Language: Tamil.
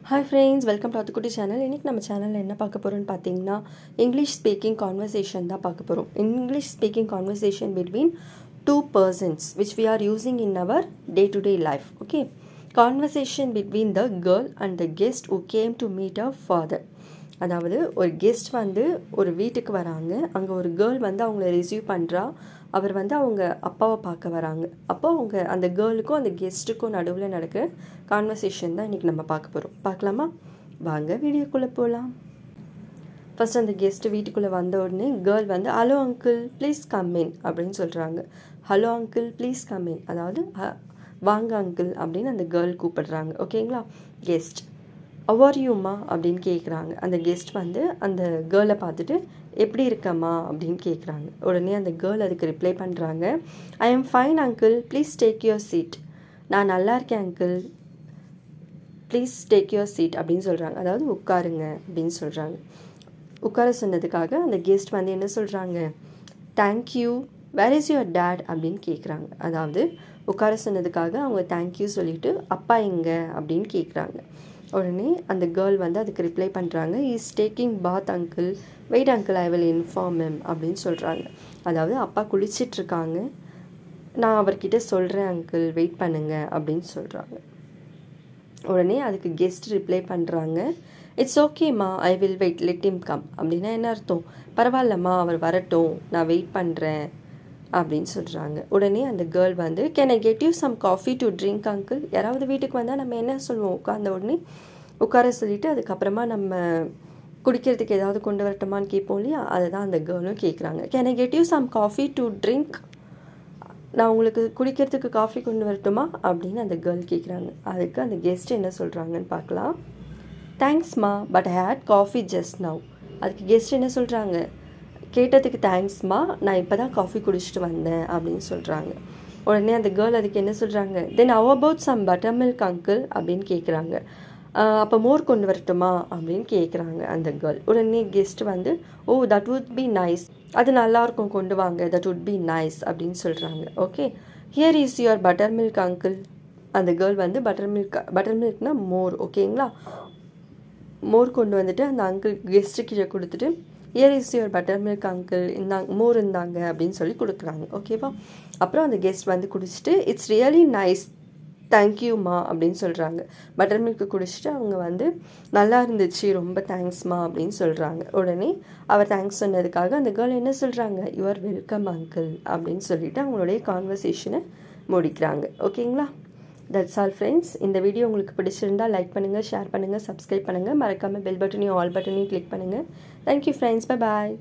Hi friends, welcome to Athukutti channel. இன்னைக்கு நம்ம சேனல்ல என்ன பார்க்க போறோம்னு பாத்தீங்கன்னா English speaking conversation தான் பார்க்க போறோம். English speaking conversation between two persons which we are using in our day to day life. Okay. Conversation between the girl and the guest who came to meet her father. அதாவது ஒரு கெஸ்ட் வந்து ஒரு வீட்டுக்கு வராங்க. அங்க ஒரு கேர்ள் வந்து அவங்கள ரிசீவ் பண்றா. அவர் வந்து அவங்க அப்பாவை பார்க்க வராங்க. அப்போ அவங்க அந்த கேர்ளுக்கும் அந்த கெஸ்ட்டுக்கும் நடுவில் நடக்கிற கான்வர்சேஷன் தான் இன்றைக்கி நம்ம பார்க்க போகிறோம். பார்க்கலாமா? வாங்க வீடியோக்குள்ளே போகலாம். ஃபர்ஸ்ட் அந்த கெஸ்ட்டு வீட்டுக்குள்ளே வந்த உடனே கேர்ள் வந்து hello uncle please come in அப்படின்னு சொல்கிறாங்க. Hello uncle please come in, அதாவது வாங்க அங்கிள் அப்படின்னு அந்த கேர்ள் கூப்பிடுறாங்க. ஓகேங்களா? கெஸ்ட் அவர் யூம்மா அப்படின்னு கேட்குறாங்க. அந்த கெஸ்ட் வந்து அந்த கேர்ளை பார்த்துட்டு எப்படி இருக்கம்மா அப்படின்னு கேட்குறாங்க. உடனே அந்த கேர்ள் அதுக்கு ரிப்ளை பண்ணுறாங்க, I am fine uncle please take your seat. நான் நல்லா இருக்கேன் uncle please take your seat அப்படின்னு சொல்கிறாங்க. அதாவது உட்காருங்க அப்படின்னு சொல்கிறாங்க. உட்கார சொன்னதுக்காக அந்த கெஸ்ட் வந்து என்ன சொல்கிறாங்க, thank you where is your dad அப்படின்னு கேட்குறாங்க. அதாவது உட்கார சொன்னதுக்காக அவங்க தேங்க்யூ சொல்லிவிட்டு அப்பா எங்கே அப்படின்னு கேட்குறாங்க. உடனே அந்த கேர்ள் வந்து அதுக்கு ரிப்ளை பண்ணுறாங்க, is taking bath uncle wait uncle I will inform him அப்படின்னு சொல்கிறாங்க. அதாவது அப்பா குளிச்சிட்ருக்காங்க, நான் அவர்கிட்ட சொல்கிறேன் அங்கிள் வெயிட் பண்ணுங்க அப்படின்னு சொல்கிறாங்க. உடனே அதுக்கு கெஸ்ட் ரிப்ளை பண்ணுறாங்க, இட்ஸ் ஓகேம்மா I will wait let him come. அப்படின்னா என்ன அர்த்தம், பரவாயில்லம்மா அவர் வரட்டும் நான் வெயிட் பண்ணுறேன் அப்படின்னு சொல்கிறாங்க. உடனே அந்த கேர்ள் வந்து can I get you some coffee to drink uncle. யாராவது வீட்டுக்கு வந்தால் நம்ம என்ன சொல்லுவோம், உட்கார்ந்த உடனே உட்கார சொல்லிவிட்டு அதுக்கப்புறமா நம்ம குடிக்கிறதுக்கு ஏதாவது கொண்டு வரட்டுமான்னு கேட்போம் இல்லையா, அதை தான் அந்த கேர்ளும் கேட்குறாங்க. Can I get you some coffee to drink, நான் உங்களுக்கு குடிக்கிறதுக்கு காஃபி கொண்டு வரட்டுமா அப்படின்னு அந்த கேர்ள் கேட்குறாங்க. அதுக்கு அந்த கெஸ்ட் என்ன சொல்கிறாங்கன்னு பார்க்கலாம். தேங்க்ஸ்மா but I hate coffee just now. அதுக்கு கெஸ்ட் என்ன சொல்கிறாங்க, கேட்டதுக்கு தேங்க்ஸ்மா நான் இப்போ தான் காஃபி குடிச்சிட்டு வந்தேன் அப்படின்னு சொல்கிறாங்க. உடனே அந்த கேர்ள் அதுக்கு என்ன சொல்கிறாங்க, then how about some butter milk uncle அப்படின்னு கேட்குறாங்க. அப்போ மோர் கொண்டு வரட்டுமா அப்படின்னு கேட்குறாங்க அந்த கேர்ள். உடனே கெஸ்ட் வந்து ஓ தட் வுட் பி நைஸ், அது நல்லாயிருக்கும் கொண்டு வாங்க, தட் வுட் பி நைஸ் அப்படின்னு சொல்கிறாங்க. Okay, here is your butter milk uncle. அந்த கேர்ள் வந்து பட்டர் மில்க்னா மோர். ஓகேங்களா? மோர் கொண்டு வந்துட்டு அந்த அங்கிள் கெஸ்ட்டு கீழே கொடுத்துட்டு here is your butter milk uncle, இந்தாங்க மோர் இருந்தாங்க அப்படின்னு சொல்லி கொடுக்குறாங்க. ஓகேவா? அப்புறம் அந்த கெஸ்ட் வந்து குடிச்சிட்டு இட்ஸ் ரியலி நைஸ் தேங்க்யூம்மா அப்படின்னு சொல்கிறாங்க. பட்டர் மில்க்கு குடிச்சிட்டு அவங்க வந்து நல்லா இருந்துச்சு ரொம்ப தேங்க்ஸ்மா அப்படின்னு சொல்கிறாங்க. உடனே அவர் தேங்க்ஸ் சொன்னதுக்காக அந்த கேர்ள் என்ன சொல்கிறாங்க, யுவர் வெல்கம் அங்கிள் அப்படின்னு சொல்லிட்டு அவங்களுடைய கான்வர்சேஷனை முடிக்கிறாங்க. ஓகேங்களா? That's all friends. இந்த வீடியோ உங்களுக்கு பிடிச்சிருந்தால் லைக் பண்ணுங்கள், ஷேர் பண்ணுங்கள், சப்ஸ்கிரைப் பண்ணுங்கள், மறக்காமல் பெல் பட்டனையும் ஆல் பட்டனையும் கிளிக் பண்ணுங்கள். Thank you friends, bye bye.